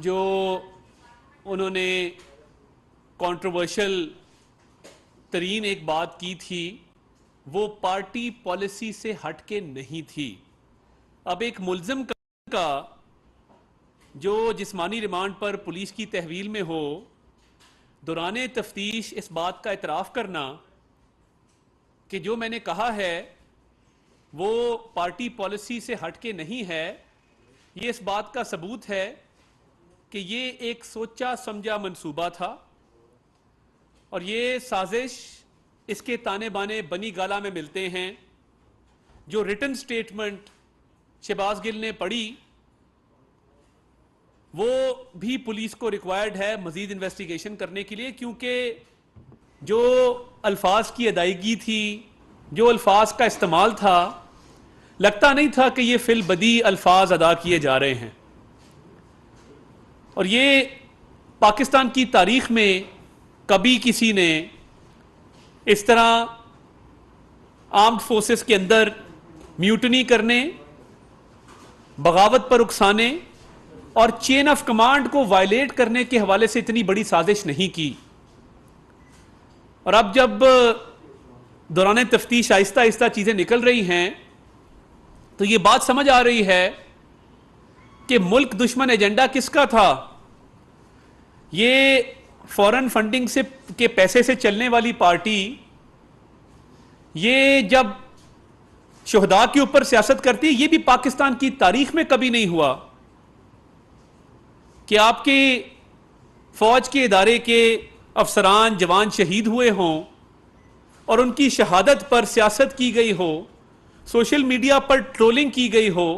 جو انہوں نے کنٹروورشل ترین ایک بات کی تھی وہ پارٹی پالیسی سے ہٹ کے نہیں تھی۔ اب ایک ملزم کا جو جسمانی ریمانڈ پر پولیس کی تحویل میں ہو، دوران تفتیش اس بات کا اعتراف کرنا کہ جو میں نے کہا ہے وہ پارٹی پالیسی سے ہٹ کے نہیں ہے، یہ اس بات کا ثبوت ہے کہ یہ ایک سوچا سمجھا منصوبہ تھا، اور یہ سازش اس کے تانے بانے بنی گالا میں ملتے ہیں۔ جو ریٹن سٹیٹمنٹ شہباز گل نے پڑھی وہ بھی پولیس کو ریکوائرڈ ہے مزید انویسٹیگیشن کرنے کے لیے، کیونکہ جو الفاظ کی ادائیگی تھی، جو الفاظ کا استعمال تھا، لگتا نہیں تھا کہ یہ فی البدی الفاظ ادا کیے جا رہے ہیں۔ اور یہ پاکستان کی تاریخ میں کبھی کسی نے اس طرح آرمڈ فورسز کے اندر میوٹنی کرنے، بغاوت پر اکسانے اور چین آف کمانڈ کو وائلیٹ کرنے کے حوالے سے اتنی بڑی سازش نہیں کی۔ اور اب جب دوران تفتیش آہستہ آہستہ چیزیں نکل رہی ہیں تو یہ بات سمجھ آ رہی ہے کہ ملک دشمن ایجنڈا کس کا تھا۔ یہ فورن فنڈنگ کے پیسے سے چلنے والی پارٹی یہ جب شہداء کے اوپر سیاست کرتی، یہ بھی پاکستان کی تاریخ میں کبھی نہیں ہوا کہ آپ کے فوج کے ادارے کے افسران جوان شہید ہوئے ہوں اور ان کی شہادت پر سیاست کی گئی ہو، سوشل میڈیا پر ٹرولنگ کی گئی ہو،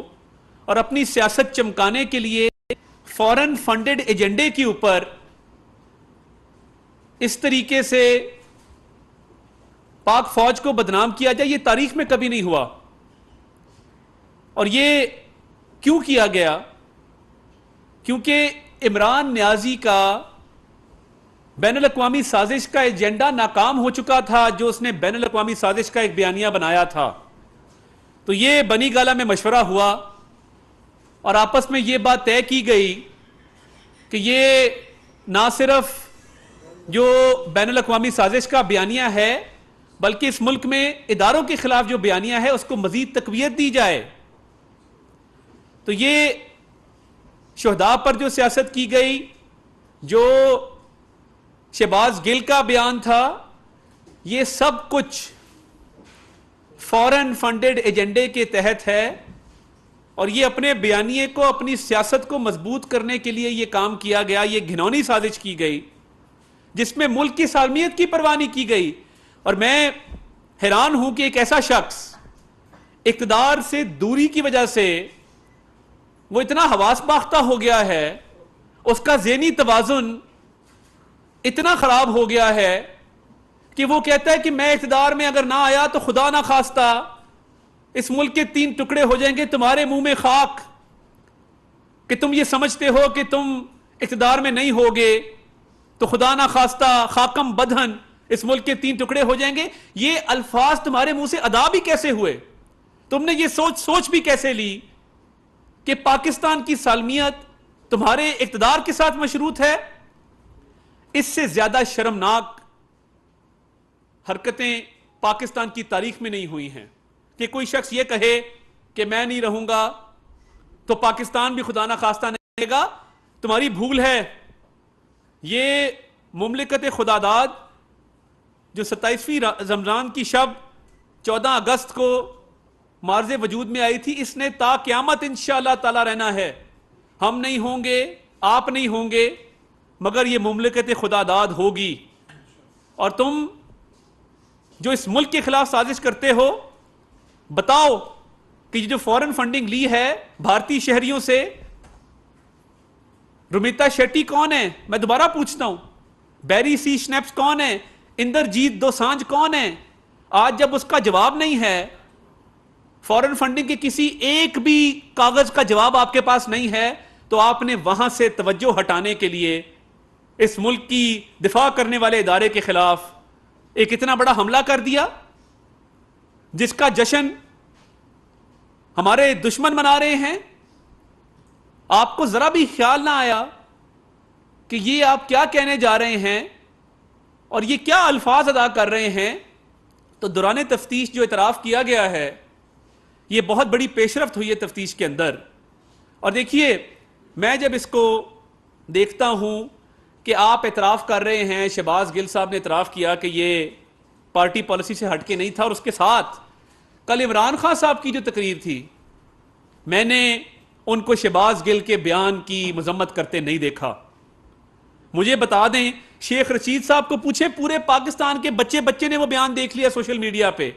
اور اپنی سیاست چمکانے کے لیے فورن فنڈڈ ایجنڈے کے اوپر اس طریقے سے پاک فوج کو بدنام کیا جائے، یہ تاریخ میں کبھی نہیں ہوا۔ اور یہ کیوں کیا گیا؟ کیونکہ عمران نیازی کا بین الاقوامی سازش کا ایجنڈا ناکام ہو چکا تھا، جو اس نے بین الاقوامی سازش کا ایک بیانیہ بنایا تھا۔ تو یہ بنی گالا میں مشورہ ہوا اور آپس میں یہ بات طے کی گئی کہ یہ نہ صرف جو بین الاقوامی سازش کا بیانیہ ہے بلکہ اس ملک میں اداروں کے خلاف جو بیانیہ ہے اس کو مزید تقویت دی جائے۔ تو یہ شہداء پر جو سیاست کی گئی، جو شہباز گل کا بیان تھا، یہ سب کچھ فورن فنڈڈ ایجنڈے کے تحت ہے، اور یہ اپنے بیانیے کو، اپنی سیاست کو مضبوط کرنے کے لیے یہ کام کیا گیا۔ یہ گھنونی سازش کی گئی جس میں ملک کی سالمیت کی پرواہ نہیں کی گئی۔ اور میں حیران ہوں کہ ایک ایسا شخص اقتدار سے دوری کی وجہ سے وہ اتنا حواس باختہ ہو گیا ہے، اس کا ذہنی توازن اتنا خراب ہو گیا ہے کہ وہ کہتا ہے کہ میں اقتدار میں اگر نہ آیا تو خدا نہ خواستہ اس ملک کے 3 ٹکڑے ہو جائیں گے، تمہارے منہ میں خاک کہ تم یہ سمجھتے ہو کہ تم اقتدار میں نہیں ہوگے تو خدا نہ خواستہ خاکم بدہن اس ملک کے 3 ٹکڑے ہو جائیں گے۔ یہ الفاظ تمہارے منہ سے ادا بھی کیسے ہوئے؟ تم نے یہ سوچ بھی کیسے لی کہ پاکستان کی سالمیت تمہارے اقتدار کے ساتھ مشروط ہے؟ اس سے زیادہ شرمناک حرکتیں پاکستان کی تاریخ میں نہیں ہوئی ہیں کہ کوئی شخص یہ کہے کہ میں نہیں رہوں گا تو پاکستان بھی خدا نہ خواستہ نہیں رہے گا۔ تمہاری بھول ہے۔ یہ مملکت خداداد جو 27ویں رمضان کی شب 14 اگست کو معرض وجود میں آئی تھی، اس نے تا قیامت انشاءاللہ تعالی رہنا ہے۔ ہم نہیں ہوں گے، آپ نہیں ہوں گے، مگر یہ مملکت خداداد ہوگی۔ اور تم جو اس ملک کے خلاف سازش کرتے ہو، بتاؤ کہ یہ جو فورن فنڈنگ لی ہے بھارتی شہریوں سے، رومیتا شیٹی کون ہے؟ میں دوبارہ پوچھتا ہوں، بیری سی شنیپس کون ہے؟ اندرجیت دوسانجھ کون ہے؟ آج جب اس کا جواب نہیں ہے، فورن فنڈنگ کے کسی ایک بھی کاغذ کا جواب آپ کے پاس نہیں ہے، تو آپ نے وہاں سے توجہ ہٹانے کے لیے اس ملک کی دفاع کرنے والے ادارے کے خلاف ایک اتنا بڑا حملہ کر دیا جس کا جشن ہمارے دشمن منا رہے ہیں۔ آپ کو ذرا بھی خیال نہ آیا کہ یہ آپ کیا کہنے جا رہے ہیں اور یہ کیا الفاظ ادا کر رہے ہیں. تو دوران تفتیش جو اعتراف کیا گیا ہے یہ بہت بڑی پیش رفت ہوئی ہے تفتیش کے اندر. اور دیکھیے میں جب اس کو دیکھتا ہوں کہ آپ اعتراف کر رہے ہیں, شہباز گل صاحب نے اعتراف کیا کہ یہ پارٹی پالیسی سے ہٹ کے نہیں تھا, اور اس کے ساتھ کل عمران خان صاحب کی جو تقریر تھی میں نے ان کو شہباز گل کے بیان کی مذمت کرتے نہیں دیکھا. مجھے بتا دیں, شیخ رشید صاحب کو پوچھیں, پورے پاکستان کے بچے بچے نے وہ بیان دیکھ لیا سوشل میڈیا پہ.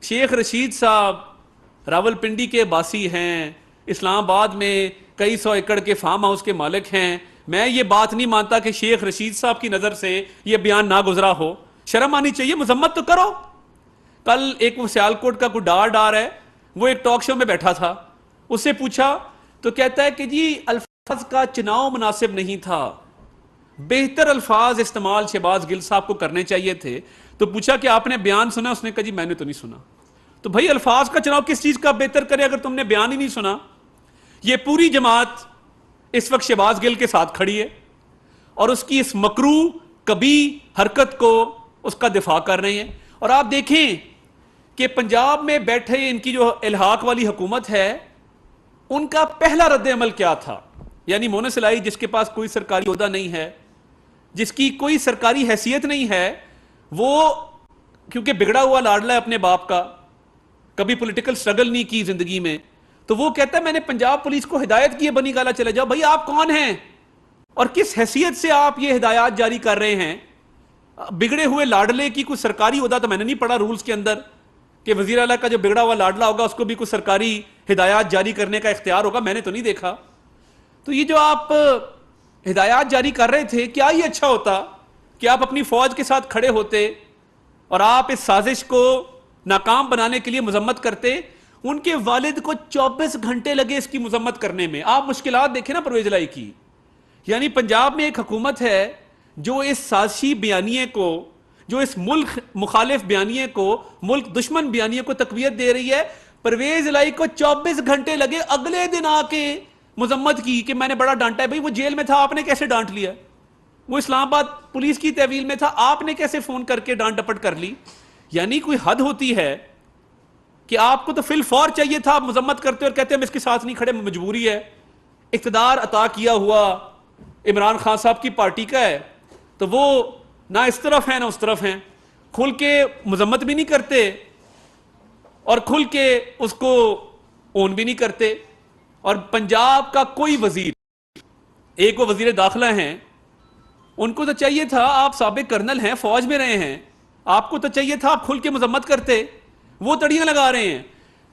شیخ رشید صاحب راولپنڈی کے باسی ہیں, اسلام آباد میں کئی سو ایکڑ کے فارم ہاؤس کے مالک ہیں. میں یہ بات نہیں مانتا کہ شیخ رشید صاحب کی نظر سے یہ بیان نہ گزرا ہو. شرم آنی چاہیے, مذمت تو کرو. کل ایک وہ سیالکوٹ کا کوئی ڈار ہے, وہ ایک ٹاک شو میں بیٹھا تھا, اس سے پوچھا تو کہتا ہے کہ جی الفاظ کا چناؤ مناسب نہیں تھا, بہتر الفاظ استعمال شہباز گل صاحب کو کرنے چاہیے تھے. تو پوچھا کہ آپ نے بیان سنا؟ اس نے کہا جی میں نے تو نہیں سنا. تو بھائی الفاظ کا چناؤ کس چیز کا بہتر کرے اگر تم نے بیان ہی نہیں سنا؟ یہ پوری جماعت اس وقت شہباز گل کے ساتھ کھڑی ہے اور اس کی اس مکرو کبھی حرکت کو اس کا دفاع کر رہے ہیں. اور آپ دیکھیں کہ پنجاب میں بیٹھے ان کی جو الحاق والی حکومت ہے ان کا پہلا رد عمل کیا تھا. یعنی مونس الائی جس کے پاس کوئی سرکاری عہدہ نہیں ہے, جس کی کوئی سرکاری حیثیت نہیں ہے, وہ کیونکہ بگڑا ہوا لاڈلا ہے اپنے باپ کا, کبھی پولیٹیکل سٹرگل نہیں کی زندگی میں, تو وہ کہتا ہے میں نے پنجاب پولیس کو ہدایت کی ہے بنی گالا چلے جاؤ. بھائی آپ کون ہیں اور کس حیثیت سے آپ یہ ہدایات جاری کر رہے ہیں؟ بگڑے ہوئے لاڈلے کی کوئی سرکاری عہدہ تو میں نے نہیں پڑھا رولز کے اندر کہ وزیر اعلیٰ کا جو بگڑا ہوا لاڈلا ہوگا اس کو بھی کوئی سرکاری ہدایات جاری کرنے کا اختیار ہوگا, میں نے تو نہیں دیکھا. تو یہ جو آپ ہدایات جاری کر رہے تھے, کیا یہ اچھا ہوتا کہ آپ اپنی فوج کے ساتھ کھڑے ہوتے اور آپ اس سازش کو ناکام بنانے کے لیے مذمت کرتے؟ ان کے والد کو 24 گھنٹے لگے اس کی مذمت کرنے میں. آپ مشکلات دیکھیں نا پرویز الائی کی. یعنی پنجاب میں ایک حکومت ہے جو اس سازشی بیانیے کو, جو اس ملک مخالف بیانیے کو, ملک دشمن بیانیے کو تقویت دے رہی ہے. پرویز الائی کو 24 گھنٹے لگے, اگلے دن آ کے مذمت کی کہ میں نے بڑا ڈانٹا ہے. بھائی وہ جیل میں تھا, آپ نے کیسے ڈانٹ لیا؟ وہ اسلام آباد پولیس کی تحویل میں تھا, آپ نے کیسے فون کر کے ڈانٹ ڈپٹ کر لی؟ یعنی کوئی حد ہوتی ہے کہ آپ کو تو فی الفور چاہیے تھا, آپ مذمت کرتے اور کہتے ہیں ہم اس کے ساتھ نہیں کھڑے, مجبوری ہے. اقتدار عطا کیا ہوا عمران خان صاحب کی پارٹی کا ہے تو وہ نہ اس طرف ہیں نہ اس طرف ہیں, کھل کے مذمت بھی نہیں کرتے اور کھل کے اس کو اون بھی نہیں کرتے. اور پنجاب کا کوئی وزیر, ایک وہ وزیر داخلہ ہیں, ان کو تو چاہیے تھا, آپ سابق کرنل ہیں, فوج میں رہے ہیں, آپ کو تو چاہیے تھا آپ کھل کے مذمت کرتے. وہ تڑیاں لگا رہے ہیں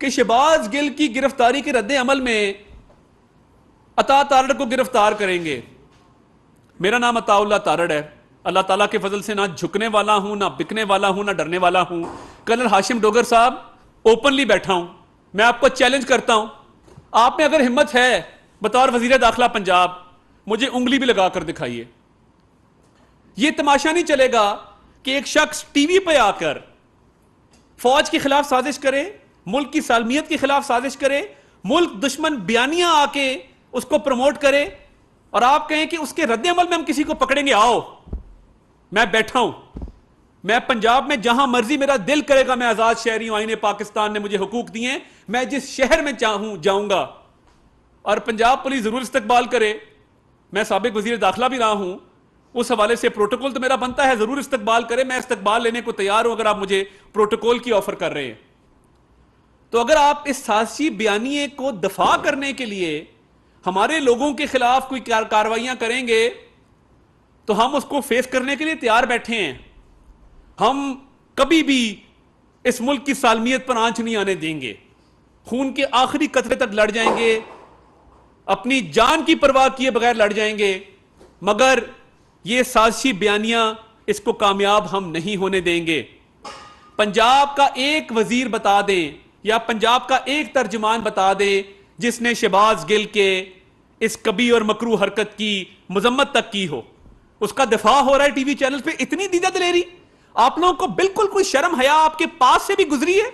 کہ شہباز گل کی گرفتاری کے رد عمل میں عطا تارڑ کو گرفتار کریں گے. میرا نام عطا اللہ تارڑ ہے, اللہ تعالیٰ کے فضل سے نہ جھکنے والا ہوں, نہ بکنے والا ہوں, نہ ڈرنے والا ہوں. کرنل ہاشم ڈوگر صاحب اوپنلی بیٹھا ہوں, میں آپ کو چیلنج کرتا ہوں, آپ میں اگر ہمت ہے بطور وزیر داخلہ پنجاب مجھے انگلی بھی لگا کر دکھائیے. یہ تماشا نہیں چلے گا کہ ایک شخص ٹی وی پہ آ کر فوج کے خلاف سازش کرے, ملک کی سالمیت کے خلاف سازش کرے, ملک دشمن بیانیاں آ کے اس کو پروموٹ کرے, اور آپ کہیں کہ اس کے رد عمل میں ہم کسی کو پکڑیں گے. آؤ, میں بیٹھا ہوں, میں پنجاب میں جہاں مرضی میرا دل کرے گا میں آزاد شہری ہوں, آئین پاکستان نے مجھے حقوق دیے ہیں, میں جس شہر میں چاہوں جاؤں گا. اور پنجاب پولیس ضرور استقبال کرے, میں سابق وزیر داخلہ بھی رہا ہوں, اس حوالے سے پروٹوکول تو میرا بنتا ہے, ضرور استقبال کرے, میں استقبال لینے کو تیار ہوں اگر آپ مجھے پروٹوکول کی آفر کر رہے ہیں. تو اگر آپ اس سازشی بیانیے کو دفاع کرنے کے لیے ہمارے لوگوں کے خلاف کوئی کارروائیاں کریں گے تو ہم اس کو فیس کرنے کے لیے تیار بیٹھے ہیں. ہم کبھی بھی اس ملک کی سالمیت پر آنچ نہیں آنے دیں گے, خون کے آخری قطرے تک لڑ جائیں گے, اپنی جان کی پرواہ کیے بغیر لڑ جائیں گے, مگر یہ سازشی بیانیاں اس کو کامیاب ہم نہیں ہونے دیں گے. پنجاب کا ایک وزیر بتا دیں یا پنجاب کا ایک ترجمان بتا دے جس نے شہباز گل کے اس کبھی اور مکرو حرکت کی مذمت تک کی ہو, اس کا دفاع ہو رہا ہے ٹی وی چینل پہ. اتنی دیدہ دلیری, آپ لوگوں کو بالکل کوئی شرم حیا آپ کے پاس سے بھی گزری ہے؟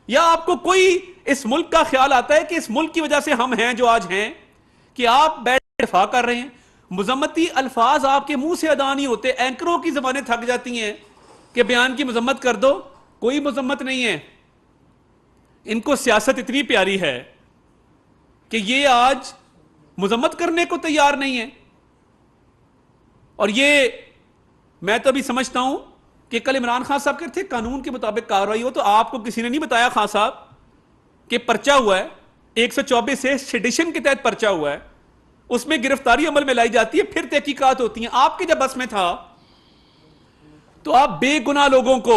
یا آپ کو کوئی اس ملک کا خیال آتا ہے کہ اس ملک کی وجہ سے ہم ہیں جو آج ہیں, کہ آپ بیٹھ دفاع کر رہے ہیں؟ مذمتی الفاظ آپ کے منہ سے ادا نہیں ہوتے. اینکروں کی زبانیں تھک جاتی ہیں کہ بیان کی مذمت کر دو. کوئی مذمت نہیں ہے. ان کو سیاست اتنی پیاری ہے کہ یہ آج مذمت کرنے کو تیار نہیں ہے. اور یہ میں تو ابھی سمجھتا ہوں کہ کل عمران خان صاحب کہتے تھے قانون کے مطابق کارروائی ہو, تو آپ کو کسی نے نہیں بتایا خان صاحب کہ پرچہ ہوا ہے 124 سے سیڈیشن کے تحت پرچہ ہوا ہے, اس میں گرفتاری عمل میں لائی جاتی ہے, پھر تحقیقات ہوتی ہیں. آپ کے جب بس میں تھا تو آپ بے گناہ لوگوں کو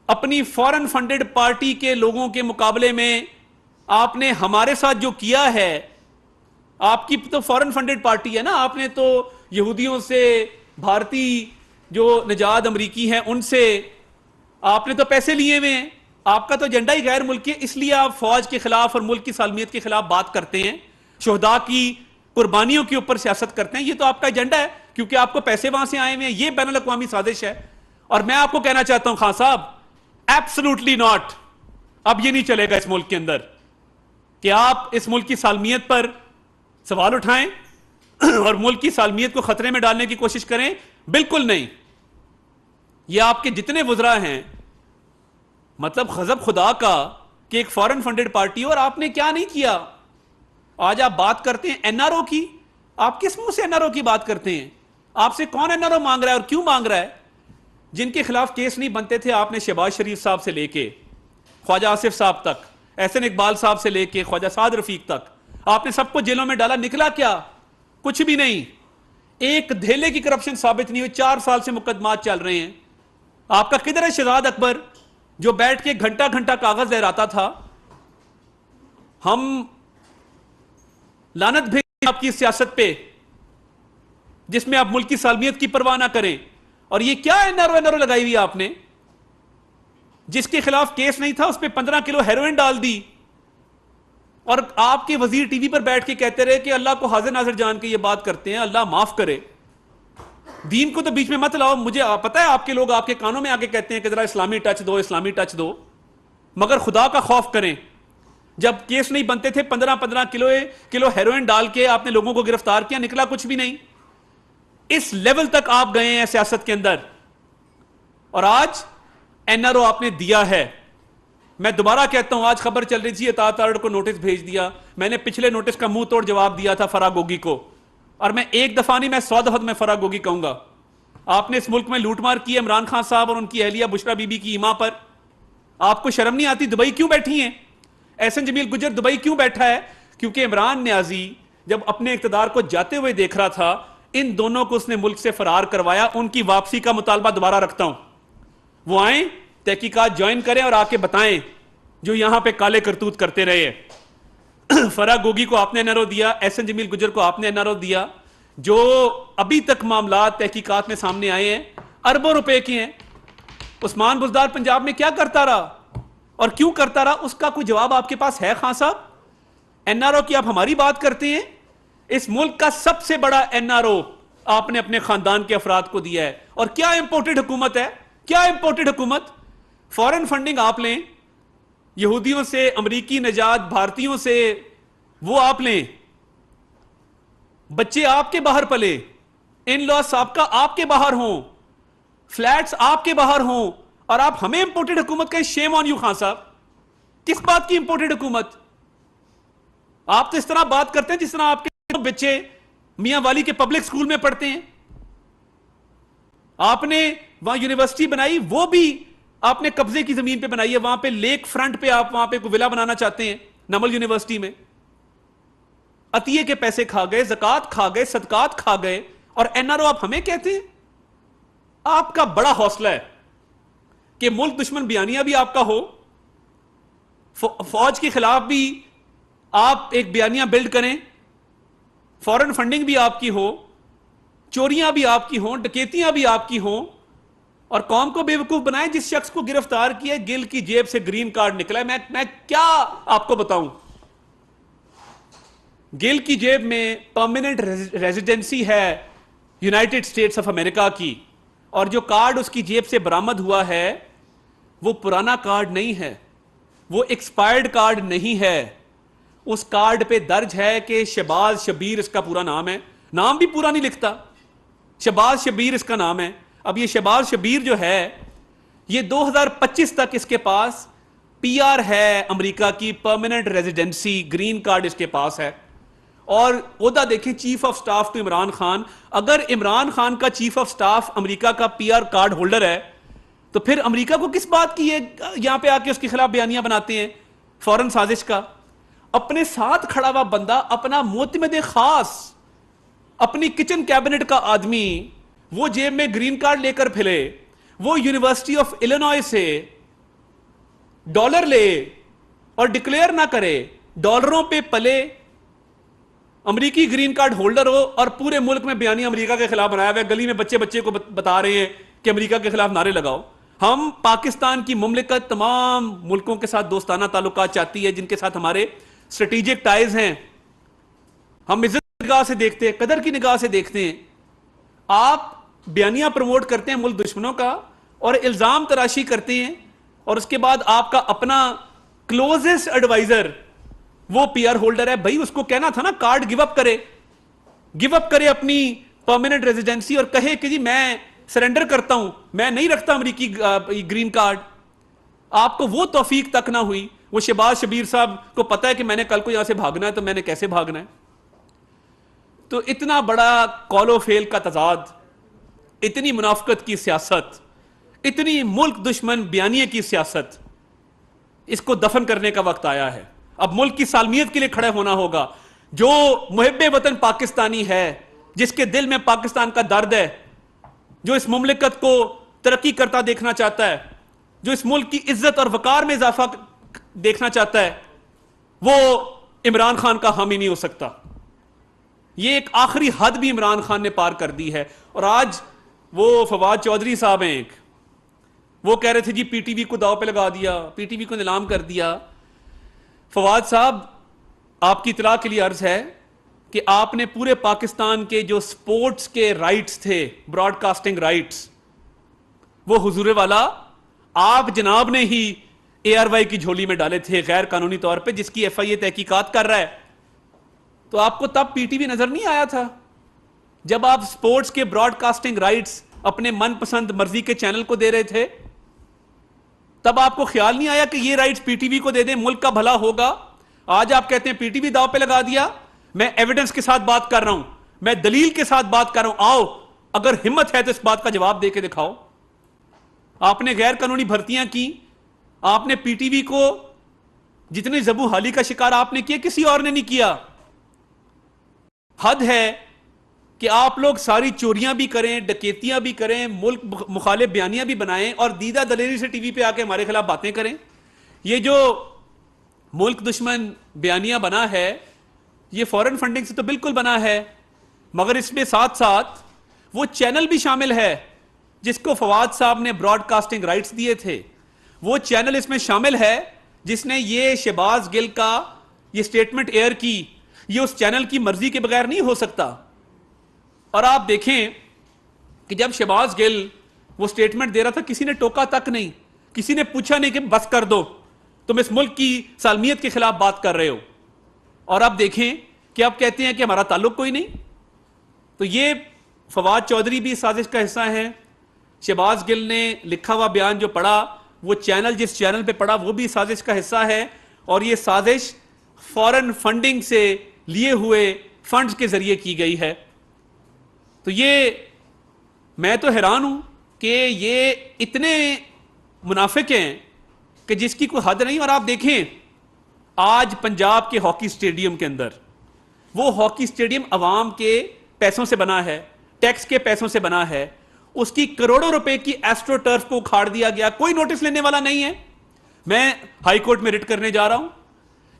اپنی فورن فنڈڈ پارٹی کے لوگوں کے مقابلے میں آپ نے ہمارے ساتھ جو کیا ہے, آپ کی تو فورن فنڈڈ پارٹی ہے نا, آپ نے تو یہودیوں سے, بھارتی جو نژاد امریکی ہیں ان سے آپ نے تو پیسے لیے ہوئے ہیں. آپ کا تو ایجنڈا ہی غیر ملکی ہے, اس لیے آپ فوج کے خلاف اور ملک کی سالمیت کے خلاف بات کرتے ہیں, شہداء کی قربانیوں کے اوپر سیاست کرتے ہیں. یہ تو آپ کا ایجنڈا ہے کیونکہ آپ کو پیسے وہاں سے آئے ہوئے ہیں. یہ بین الاقوامی سازش ہے. اور میں آپ کو کہنا چاہتا ہوں خان صاحب, ایبسلوٹلی ناٹ. اب یہ نہیں چلے گا اس ملک کے اندر کہ آپ اس ملک کی سالمیت پر سوال اٹھائیں اور ملک کی سالمیت کو خطرے میں ڈالنے کی کوشش کریں. بالکل نہیں. یہ آپ کے جتنے وزراء ہیں, مطلب غضب خدا کا کہ ایک فورن فنڈڈ پارٹی, اور آپ نے کیا نہیں کیا. آج آپ بات کرتے ہیں این آر او کی. آپ کس منہ سے این آر او کی بات کرتے ہیں؟ آپ سے کون این آر او مانگ رہا ہے اور کیوں مانگ رہا ہے؟ جن کے خلاف کیس نہیں بنتے تھے آپ نے شہباز شریف صاحب سے لے کے خواجہ آصف صاحب تک, احسن اقبال صاحب سے لے کے خواجہ سعد رفیق تک, آپ نے سب کو جیلوں میں ڈالا. نکلا کیا؟ کچھ بھی نہیں. ایک دھیلے کی کرپشن ثابت نہیں ہوئی. 4 سال سے مقدمات چل رہے ہیں. آپ کا کدھر ہے شہزاد اکبر جو بیٹھ کے گھنٹہ گھنٹہ کاغذ لہراتا تھا؟ ہم لعنت بھیجیں آپ کی سیاست پہ جس میں آپ ملک کی سالمیت کی پرواہ نہ کریں. اور یہ کیا این آر او لگائی ہوئی آپ نے؟ جس کے خلاف کیس نہیں تھا اس پہ 15 کلو ہیروئن ڈال دی, اور آپ کے وزیر ٹی وی پر بیٹھ کے کہتے رہے کہ اللہ کو حاضر ناظر جان کے یہ بات کرتے ہیں, اللہ معاف کرے. دین کو تو بیچ میں مت لاؤ. مجھے پتا ہے آپ کے لوگ آپ کے کانوں میں آگے کہتے ہیں کہ ذرا اسلامی ٹچ دو, اسلامی ٹچ دو, مگر خدا کا خوف کریں. جب کیس نہیں بنتے تھے 15 کلو ہیروئن ڈال کے آپ نے لوگوں کو گرفتار کیا, نکلا کچھ بھی نہیں. اس لیول تک آپ گئے ہیں سیاست کے اندر, اور آج این آر او آپ نے دیا ہے. میں دوبارہ کہتا ہوں, آج خبر چل رہی تھی اطاعت آرڈر کو نوٹس بھیج دیا. میں نے پچھلے نوٹس کا منہ توڑ جواب دیا تھا فرا گوگی کو, اور میں ایک دفعہ نہیں, میں 100 دفعہ میں فرا گوگی کہوں گا. آپ نے اس ملک میں لوٹ مار کی ہے عمران خان صاحب اور ان کی اہلیہ بشرا بی بی کی ایما پر. آپ کو شرم نہیں آتی؟ دبئی کیوں بیٹھی ہیں احسن جمیل گجر؟ دبئی کیوں بیٹھا ہے؟ کیونکہ عمران نیازی جب اپنے اقتدار کو جاتے ہوئے دیکھ رہا تھا, ان دونوں کو اس نے ملک سے فرار کروایا. ان کی واپسی کا مطالبہ دوبارہ رکھتا ہوں. وہ آئیں, تحقیقات جوائن کریں اور آ کے بتائیں جو یہاں پہ کالے کرتوت کرتے رہے. فرا گوگی کو آپ نے این آر او دیا, احسن جمیل گجر کو آپ نے این آر او دیا. جو ابھی تک معاملات تحقیقات میں سامنے آئے ہیں اربوں روپے کے ہیں. عثمان بزدار پنجاب میں کیا کرتا رہا اور کیوں کرتا رہا, اس کا کوئی جواب آپ کے پاس ہے خان صاحب؟ این آر او کی آپ ہماری بات کرتے ہیں. اس ملک کا سب سے بڑا این آر او آپ نے اپنے خاندان کے افراد کو دیا ہے. اور کیا امپورٹڈ حکومت ہے, کیا امپورٹڈ حکومت؟ فورن فنڈنگ آپ لیں یہودیوں سے, امریکی نژاد بھارتیوں سے, وہ آپ لیں. بچے آپ کے باہر پلے, ان لا سابقہ آپ کے باہر ہوں, فلیٹس آپ کے باہر ہوں, اور آپ ہمیں امپورٹڈ حکومت کہیں. شیم آن یو خان صاحب. کس بات کی امپورٹڈ حکومت؟ آپ تو اس طرح بات کرتے ہیں جس طرح آپ کے بچے میاں والی کے پبلک سکول میں پڑھتے ہیں. آپ نے وہاں یونیورسٹی بنائی, وہ بھی آپ نے قبضے کی زمین پہ بنائی ہے. وہاں پہ لیک فرنٹ پہ آپ وہاں پہ کوئی ولا بنانا چاہتے ہیں نمل یونیورسٹی میں. عطیے کے پیسے کھا گئے, زکات کھا گئے, صدقات کھا گئے, اور این آر او آپ ہمیں کہتے ہیں. آپ کا بڑا حوصلہ ہے کہ ملک دشمن بیانیہ بھی آپ کا ہو, فوج کے خلاف بھی آپ ایک بیانیہ بلڈ کریں, فورن فنڈنگ بھی آپ کی ہو, چوریاں بھی آپ کی ہوں, ڈکیتیاں بھی آپ کی ہوں, اور قوم کو بے وقوف بنائیں. جس شخص کو گرفتار کیا گل کی جیب سے گرین کارڈ نکلا ہے. میں کیا آپ کو بتاؤں, گل کی جیب میں پرماننٹ ریزیڈنسی ہے یونائٹڈ اسٹیٹس آف امریکہ کی, اور جو کارڈ اس کی جیب سے برآمد ہوا ہے وہ پرانا کارڈ نہیں ہے, وہ ایکسپائرڈ کارڈ نہیں ہے, اس کارڈ پہ درج ہے کہ شہباز شبیر اس کا پورا نام ہے، نام بھی پورا نہیں لکھتا، شہباز شبیر اس کا نام ہے. اب یہ شہباز شبیر جو ہے یہ 2025 تک اس کے پاس پی آر ہے، امریکہ کی پرماننٹ ریزیڈنسی، گرین کارڈ اس کے پاس ہے. اور عہدہ دیکھیں chief of staff to Imran Khan. اگر عمران خان کا چیف آف سٹاف امریکہ کا پی آر کارڈ ہولڈر ہے تو پھر امریکہ کو کس بات کی ہے یہاں پہ آ کے اس کے خلاف بیانیاں بناتے ہیں فوراً سازش کا؟ اپنے ساتھ کھڑا ہوا بندہ، اپنا معتمد خاص، اپنی کچن کیبنٹ کا آدمی، وہ جیب میں گرین کارڈ لے کر پھرے، وہ یونیورسٹی آف ایلینوائے سے ڈالر لے اور ڈکلیئر نہ کرے، ڈالروں پہ پلے، امریکی گرین کارڈ ہولڈر ہو اور پورے ملک میں بیانیہ امریکہ کے خلاف بنایا ہوا ہے. گلی میں بچے بچے کو بتا رہے ہیں کہ امریکہ کے خلاف نعرے لگاؤ. ہم پاکستان کی مملکت تمام ملکوں کے ساتھ دوستانہ تعلقات چاہتی ہے جن کے ساتھ ہمارے اسٹریٹجک ٹائز ہیں. ہم عزت کی نگاہ سے دیکھتے ہیں، قدر کی نگاہ سے دیکھتے ہیں. آپ بیانیہ پروموٹ کرتے ہیں ملک دشمنوں کا اور الزام تراشی کرتے ہیں، اور اس کے بعد آپ کا اپنا کلوزسٹ ایڈوائزر وہ پی آر ہولڈر ہے. بھائی اس کو کہنا تھا نا کارڈ گیو اپ کرے اپنی پرماننٹ ریزیڈنسی اور کہے کہ جی میں سرنڈر کرتا ہوں، میں نہیں رکھتا امریکی گرین کارڈ. آپ کو وہ توفیق تک نہ ہوئی. وہ شہباز شبیر صاحب کو پتا ہے کہ میں نے کل کو یہاں سے بھاگنا ہے تو میں نے کیسے بھاگنا ہے. تو اتنا بڑا کال و فیل کا تضاد، اتنی منافقت کی سیاست، اتنی ملک دشمن بیانیے کی سیاست، اس کو دفن کرنے کا وقت آیا ہے. اب ملک کی سالمیت کے لیے کھڑے ہونا ہوگا. جو محب وطن پاکستانی ہے، جس کے دل میں پاکستان کا درد ہے، جو اس مملکت کو ترقی کرتا دیکھنا چاہتا ہے، جو اس ملک کی عزت اور وقار میں اضافہ دیکھنا چاہتا ہے، وہ عمران خان کا حامی نہیں ہو سکتا. یہ ایک آخری حد بھی عمران خان نے پار کر دی ہے. اور آج وہ فواد چودھری صاحب ہیں ایک، وہ کہہ رہے تھے جی پی ٹی وی کو داؤ پہ لگا دیا، پی ٹی وی کو نیلام کر دیا. فواد صاحب آپ کی اطلاع کے لیے عرض ہے کہ آپ نے پورے پاکستان کے جو سپورٹس کے رائٹس تھے، براڈ کاسٹنگ رائٹس، وہ حضور والا آپ جناب نے ہی اے آر وائی کی جھولی میں ڈالے تھے غیر قانونی طور پہ، جس کی ایف آئی اے تحقیقات کر رہا ہے. تو آپ کو تب پی ٹی وی نظر نہیں آیا تھا جب آپ سپورٹس کے براڈ کاسٹنگ رائٹس اپنے من پسند مرضی کے چینل کو دے رہے تھے؟ تب آپ کو خیال نہیں آیا کہ یہ رائٹس پی ٹی وی کو دے دیں، ملک کا بھلا ہوگا؟ آج آپ کہتے ہیں پی ٹی وی داؤ پہ لگا دیا. میں ایویڈنس کے ساتھ بات کر رہا ہوں، میں دلیل کے ساتھ بات کر رہا ہوں. آؤ اگر ہمت ہے تو اس بات کا جواب دے کے دکھاؤ. آپ نے غیر قانونی بھرتیاں کی، آپ نے پی ٹی وی کو جتنی زبوں حالی کا شکار آپ نے کیا، کسی اور نے نہیں کیا. حد ہے کہ آپ لوگ ساری چوریاں بھی کریں، ڈکیتیاں بھی کریں، ملک مخالف بیانیاں بھی بنائیں اور دیدہ دلیری سے ٹی وی پہ آ کے ہمارے خلاف باتیں کریں. یہ جو ملک دشمن بیانیاں بنا ہے یہ فورن فنڈنگ سے تو بالکل بنا ہے، مگر اس میں ساتھ ساتھ وہ چینل بھی شامل ہے جس کو فواد صاحب نے براڈ کاسٹنگ رائٹس دیے تھے. وہ چینل اس میں شامل ہے جس نے یہ شہباز گل کا یہ سٹیٹمنٹ ایئر کی. یہ اس چینل کی مرضی کے بغیر نہیں ہو سکتا. اور آپ دیکھیں کہ جب شہباز گل وہ سٹیٹمنٹ دے رہا تھا کسی نے ٹوکا تک نہیں، کسی نے پوچھا نہیں کہ بس کر دو، تم اس ملک کی سالمیت کے خلاف بات کر رہے ہو. اور آپ دیکھیں کہ آپ کہتے ہیں کہ ہمارا تعلق کوئی نہیں. تو یہ فواد چودھری بھی سازش کا حصہ ہیں. شہباز گل نے لکھا ہوا بیان جو پڑھا، وہ چینل جس چینل پہ پڑھا وہ بھی سازش کا حصہ ہے. اور یہ سازش فورن فنڈنگ سے لیے ہوئے فنڈز کے ذریعے کی گئی ہے. تو یہ میں تو حیران ہوں کہ یہ اتنے منافق ہیں کہ جس کی کوئی حد نہیں. اور آپ دیکھیں آج پنجاب کے ہاکی سٹیڈیم کے اندر، وہ ہاکی سٹیڈیم عوام کے پیسوں سے بنا ہے، ٹیکس کے پیسوں سے بنا ہے. اس کی کروڑوں روپے کی ایسٹرو ٹرف کو اکھاڑ دیا گیا، کوئی نوٹس لینے والا نہیں ہے. میں ہائی کورٹ میں رٹ کرنے جا رہا ہوں.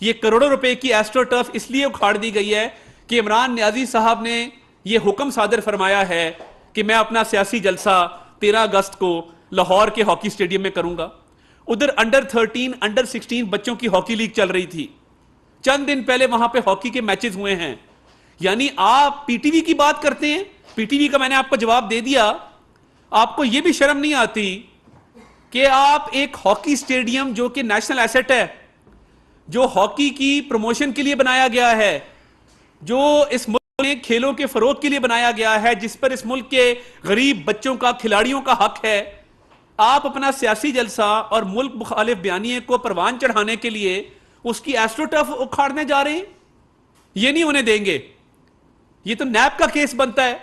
یہ کروڑوں روپے کی ایسٹرو ٹرف اس لیے اکھاڑ دی گئی ہے کہ عمران نیازی صاحب نے یہ حکم صادر فرمایا ہے کہ میں اپنا سیاسی جلسہ 13 اگست کو لاہور کے ہاکی سٹیڈیم میں کروں گا. ادھر انڈر 13 انڈر 16 بچوں کی ہاکی لیگ چل رہی تھی. چند دن پہلے وہاں پہ ہاکی کے میچز ہوئے ہیں. یعنی آپ پی ٹی وی کی بات کرتے ہیں. پی ٹی وی کا میں نے آپ کو جواب دے دیا. آپ کو یہ بھی شرم نہیں آتی کہ آپ ایک ہاکی سٹیڈیم جو کہ نیشنل ایسٹ ہے، جو ہاکی کی پروموشن کے لیے بنایا گیا ہے، جو اس ملک میں کھیلوں کے فروغ کے لیے بنایا گیا ہے، جس پر اس ملک کے غریب بچوں کا، کھلاڑیوں کا حق ہے، آپ اپنا سیاسی جلسہ اور ملک مخالف بیانیے کو پروان چڑھانے کے لیے اس کی ایسٹرو ٹرف اکھاڑنے جا رہے ہیں؟ یہ نہیں ہونے دیں گے. یہ تو نیب کا کیس بنتا ہے.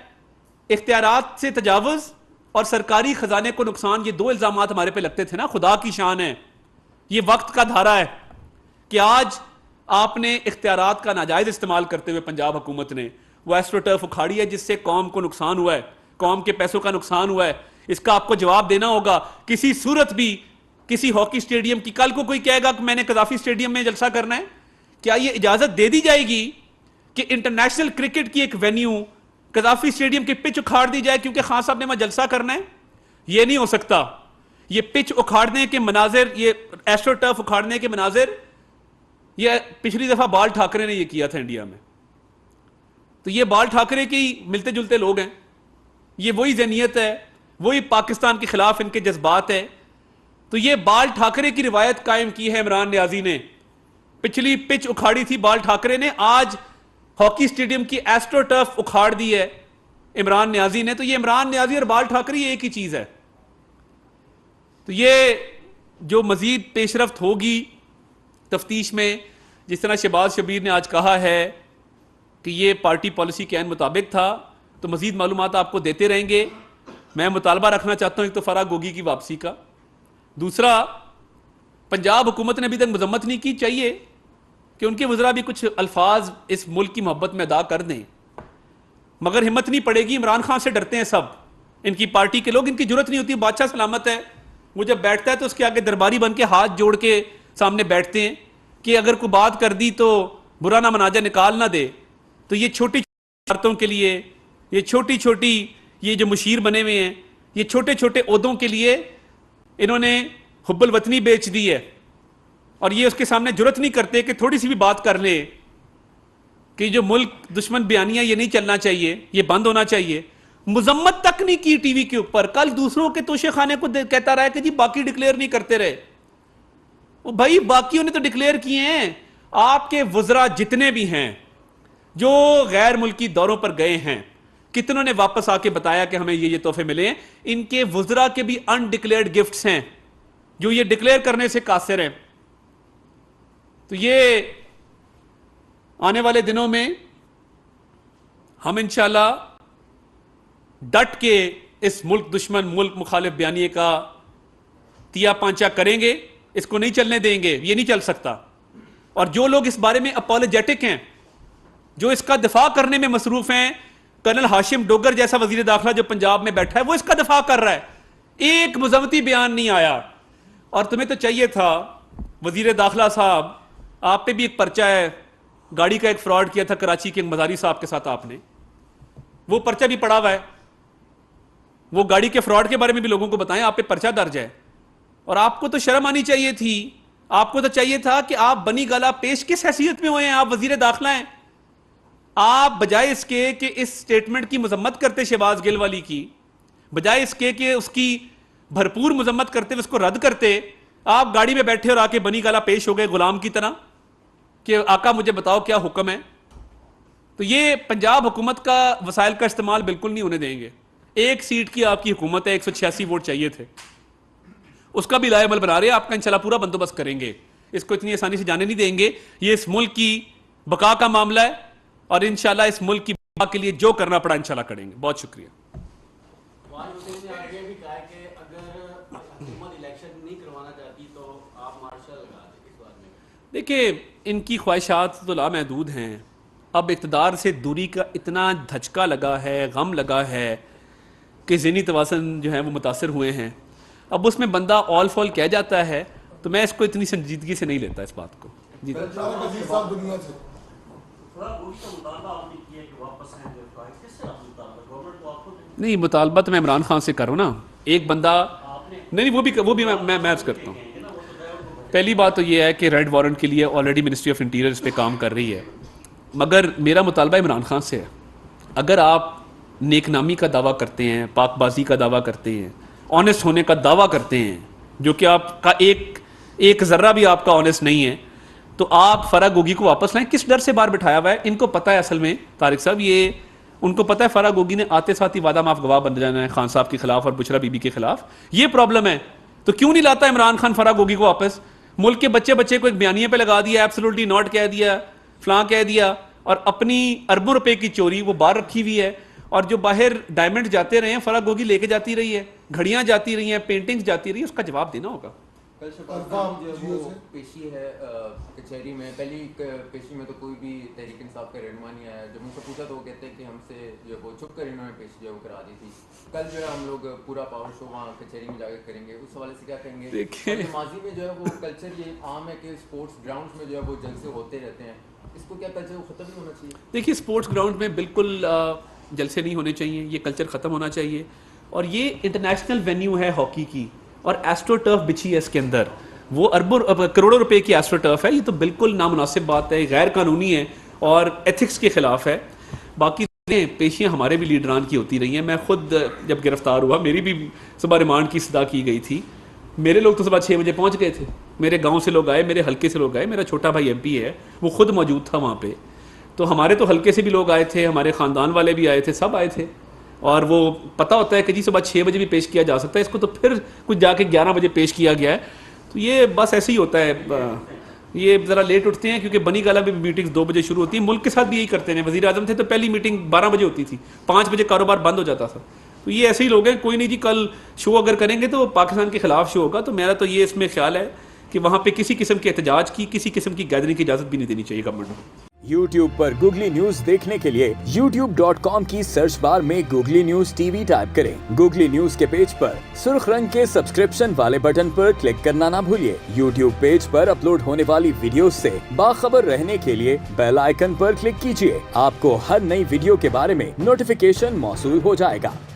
اختیارات سے تجاوز اور سرکاری خزانے کو نقصان، یہ دو الزامات ہمارے پہ لگتے تھے نا. خدا کی شان ہے، یہ وقت کا دھارا ہے کہ آج آپ نے اختیارات کا ناجائز استعمال کرتے ہوئے پنجاب حکومت نے وہ ایسٹرو ٹرف اکھاڑی ہے، جس سے قوم کو نقصان ہوا ہے، قوم کے پیسوں کا نقصان ہوا ہے. اس کا آپ کو جواب دینا ہوگا. کسی صورت بھی کسی ہاکی سٹیڈیم کی، کل کو کوئی کہے گا کہ میں نے قذافی سٹیڈیم میں جلسہ کرنا ہے، کیا یہ اجازت دے دی جائے گی کہ انٹرنیشنل کرکٹ کی ایک وینیو قذافی سٹیڈیم کی پچ اکھاڑ دی جائے کیونکہ خان صاحب نے وہاں جلسہ کرنا ہے؟ یہ نہیں ہو سکتا. یہ پچ اکھاڑنے کے مناظر، یہ ایسٹرو ٹرف اکھاڑنے کے مناظر، یہ پچھلی دفعہ بال ٹھاکرے نے یہ کیا تھا انڈیا میں. تو یہ بال ٹھاکرے کی ملتے جلتے لوگ ہیں. یہ وہی ذہنیت ہے، وہی پاکستان کے خلاف ان کے جذبات ہے. تو یہ بال ٹھاکرے کی روایت قائم کی ہے عمران نیازی نے. پچھلی پچ اکھاڑی تھی بال ٹھاکرے نے، آج ہاکی سٹیڈیم کی ایسٹرو ٹرف اکھاڑ دی ہے عمران نیازی نے. تو یہ عمران نیازی اور بال ٹھاکرے ایک ہی چیز ہے. تو یہ جو مزید پیش رفت ہوگی تفتیش میں، جس طرح شہباز شبیر نے آج کہا ہے کہ یہ پارٹی پالیسی کے عین مطابق تھا، تو مزید معلومات آپ کو دیتے رہیں گے. میں مطالبہ رکھنا چاہتا ہوں ایک تو فرح گوگی کی واپسی کا. دوسرا، پنجاب حکومت نے ابھی تک مذمت نہیں کی، چاہیے کہ ان کے وزراء بھی کچھ الفاظ اس ملک کی محبت میں ادا کر دیں، مگر ہمت نہیں پڑے گی. عمران خان سے ڈرتے ہیں سب، ان کی پارٹی کے لوگ، ان کی جرت نہیں ہوتی. بادشاہ سلامت ہے، وہ جب بیٹھتا ہے تو اس کے آگے درباری بن کے ہاتھ جوڑ کے سامنے بیٹھتے ہیں کہ اگر کوئی بات کر دی تو برا نہ مناجا نکال نہ دے. تو یہ چھوٹی چھوٹی باتوں کے لیے، یہ چھوٹی چھوٹی، یہ جو مشیر بنے ہوئے ہیں، یہ چھوٹے چھوٹے عہدوں کے لیے انہوں نے حب الوطنی بیچ دی ہے. اور یہ اس کے سامنے جرت نہیں کرتے کہ تھوڑی سی بھی بات کر لے کہ جو ملک دشمن بیانیاں، یہ نہیں چلنا چاہیے، یہ بند ہونا چاہیے. مذمت تک نہیں کی ٹی وی کے اوپر. کل دوسروں کے توشے خانے کو کہتا رہا کہ جی باقی ڈکلیئر نہیں کرتے رہے. بھائی باقیوں نے تو ڈکلیئر کیے ہیں. آپ کے وزراء جتنے بھی ہیں جو غیر ملکی دوروں پر گئے ہیں، کتنوں نے واپس آ کے بتایا کہ ہمیں یہ تحفے ملے ہیں. ان کے وزراء کے بھی انڈکلیئرڈ گفٹس ہیں جو یہ ڈکلیئر کرنے سے قاصر ہیں. تو یہ آنے والے دنوں میں ہم انشاءاللہ ڈٹ کے اس ملک دشمن، ملک مخالف بیانیے کا تیا پانچا کریں گے. اس کو نہیں چلنے دیں گے، یہ نہیں چل سکتا. اور جو لوگ اس بارے میں اپولوجیٹک ہیں، جو اس کا دفاع کرنے میں مصروف ہیں، کرنل ہاشم ڈوگر جیسا وزیر داخلہ جو پنجاب میں بیٹھا ہے وہ اس کا دفاع کر رہا ہے. ایک مذمتی بیان نہیں آیا. اور تمہیں تو چاہیے تھا وزیر داخلہ صاحب، آپ پہ بھی ایک پرچہ ہے، گاڑی کا ایک فراڈ کیا تھا کراچی کے مزاری صاحب کے ساتھ آپ نے، وہ پرچہ بھی پڑا ہوا ہے. وہ گاڑی کے فراڈ کے بارے میں بھی لوگوں کو بتائیں، آپ پہ پرچہ درج ہے. اور آپ کو تو شرم آنی چاہیے تھی. آپ کو تو چاہیے تھا کہ آپ بنی گالا پیش کس حیثیت میں ہوئے ہیں؟ آپ وزیر داخلہ ہیں. آپ بجائے اس کے کہ اس سٹیٹمنٹ کی مذمت کرتے شہباز گل والی کی، بجائے اس کے کہ اس کی بھرپور مذمت کرتے اس کو رد کرتے، آپ گاڑی میں بیٹھے اور آ کے بنی گالا پیش ہو گئے غلام کی طرح کہ آقا مجھے بتاؤ کیا حکم ہے. تو یہ پنجاب حکومت کا وسائل کا استعمال بالکل نہیں ہونے دیں گے. ایک سیٹ کی آپ کی حکومت ہے، 186 ووٹ چاہیے تھے، اس کا بھی لائے عمل بنا رہے ہیں. آپ کا انشاءاللہ پورا بندوبست کریں گے، اس کو اتنی آسانی سے جانے نہیں دیں گے. یہ اس ملک کی بقا کا معاملہ ہے اور انشاءاللہ اس ملک کی بقا کے لیے جو کرنا پڑا انشاءاللہ کریں گے. بہت شکریہ. دیکھیں ان کی خواہشات تو لامحدود ہیں. اب اقتدار سے دوری کا اتنا دھچکا لگا ہے، غم لگا ہے کہ ذہنی توازن جو ہے وہ متاثر ہوئے ہیں. اب اس میں بندہ آل فال کہہ جاتا ہے تو میں اس کو اتنی سنجیدگی سے نہیں لیتا اس بات کو. جی نہیں، مطالبہ تو میں عمران خان سے کروں نا. ایک بندہ نہیں، وہ بھی میں عرض کرتا ہوں. پہلی بات تو یہ ہے کہ ریڈ وارنٹ کے لیے آلریڈی منسٹری آف انٹیریئر اس پہ کام کر رہی ہے، مگر میرا مطالبہ عمران خان سے ہے. اگر آپ نیک نامی کا دعویٰ کرتے ہیں، پاک بازی کا دعویٰ کرتے ہیں، آنیسٹ ہونے کا دعویٰ کرتے ہیں، جو کہ آپ کا ایک ذرہ بھی آپ کا آنیسٹ نہیں ہے، تو آپ فرح گوگی کو واپس لائیں. کس ڈر سے باہر بٹھایا ہوا ہے؟ ان کو پتا ہے اصل میں طارق صاحب، یہ ان کو پتا ہے فرح گوگی نے آتے ساتھ ہی وعدہ معاف گواہ بن جانا ہے خان صاحب کے خلاف اور بشرا بی بی کے خلاف. یہ پرابلم ہے. تو کیوں نہیں لاتا عمران خان فرح گوگی کو واپس؟ ملک کے بچے کو ایک بیانیے پہ لگا دیا، ایبسولوٹلی ناٹ کہہ دیا، فلاں کہہ دیا، اور اپنی اربوں روپے کی چوری وہ باہر رکھی ہوئی ہے. اور جو باہر ڈائمنڈ جاتے رہے ہیں فرح گوگی لے کے جاتی رہی ہے، گھڑیاں جاتی رہی ہیں، پینٹنگز جاتی رہی ہیں، اس کا جواب دینا ہوگا. کل شفاف جو وہ پیشی ہے کچہری میں، پہلی پیشی میں تو کوئی بھی تحریک انصاف کا رہنما نہیں آیا. جب ان سے پوچھا تو وہ کہتے ہیں کہ ہم سے جو وہ چھپ کر انہوں نے پیشی جو وہ کرا دی تھی. کل جو ہے ہم لوگ پورا پاور شو وہاں کچہری میں جا کے کریں گے. اس حوالے سے کیا کہیں گے؟ دیکھیں ماضی میں جو ہے وہ کلچر یہ عام ہے کہ اسپورٹس گراؤنڈس میں جو ہے وہ جلسے ہوتے رہتے ہیں، اس کو کیا کلچر ختم نہیں ہونا چاہیے؟ دیکھیے اسپورٹس گراؤنڈ میں بالکل جلسے نہیں ہونے چاہیے، یہ کلچر ختم ہونا چاہیے. اور یہ انٹرنیشنل وینیو ہے ہاکی کی، اور ایسٹرو ٹرف بچھی ہے اس کے اندر، وہ اربوں کروڑوں روپے کی ایسٹرو ٹرف ہے. یہ تو بالکل نامناسب بات ہے، غیر قانونی ہے اور ایتھکس کے خلاف ہے. باقی پیشیاں ہمارے بھی لیڈران کی ہوتی رہی ہیں. میں خود جب گرفتار ہوا میری بھی صبح ریمانڈ کی صدا کی گئی تھی. میرے لوگ تو صبح 6 بجے پہنچ گئے تھے، میرے گاؤں سے لوگ آئے، میرے حلقے سے لوگ آئے. میرا چھوٹا بھائی ایم پی ہے، وہ خود موجود تھا وہاں پہ. تو ہمارے تو حلقے سے بھی لوگ آئے تھے، ہمارے خاندان والے بھی آئے تھے، سب آئے تھے. اور وہ پتہ ہوتا ہے کہ جی صبح 6 بجے بھی پیش کیا جا سکتا ہے، اس کو تو پھر کچھ جا کے 11 بجے پیش کیا گیا ہے. تو یہ بس ایسے ہی ہوتا ہے. یہ ذرا لیٹ اٹھتے ہیں کیونکہ بنی گالہ میں بھی میٹنگز 2 بجے شروع ہوتی ہیں. ملک کے ساتھ بھی یہی کرتے ہیں. وزیر اعظم تھے تو پہلی میٹنگ 12 بجے ہوتی تھی، 5 بجے کاروبار بند ہو جاتا تھا. تو یہ ایسے ہی لوگ ہیں. کوئی نہیں جی، کل شو اگر کریں گے تو پاکستان کے خلاف شو ہوگا. تو میرا تو یہ اس میں خیال ہے کہ وہاں پہ کسی قسم کے احتجاج کی، کسی قسم کی گیدرنگ کی اجازت بھی نہیں دینی چاہیے گورنمنٹ کو. YouTube پر گوگلی نیوز دیکھنے کے لیے youtube.com کی سرچ بار میں googly news T V type کریں. گوگلی نیوز کے پیج پر سرخ رنگ کے سبسکرپشن والے بٹن پر کلک کرنا نہ بھولیے. YouTube پیج پر اپلوڈ ہونے والی ویڈیوز سے باخبر رہنے کے لیے بیل آئیکن پر کلک کیجیے. آپ کو ہر نئی ویڈیو کے بارے میں نوٹیفیکیشن موصول ہو جائے گا.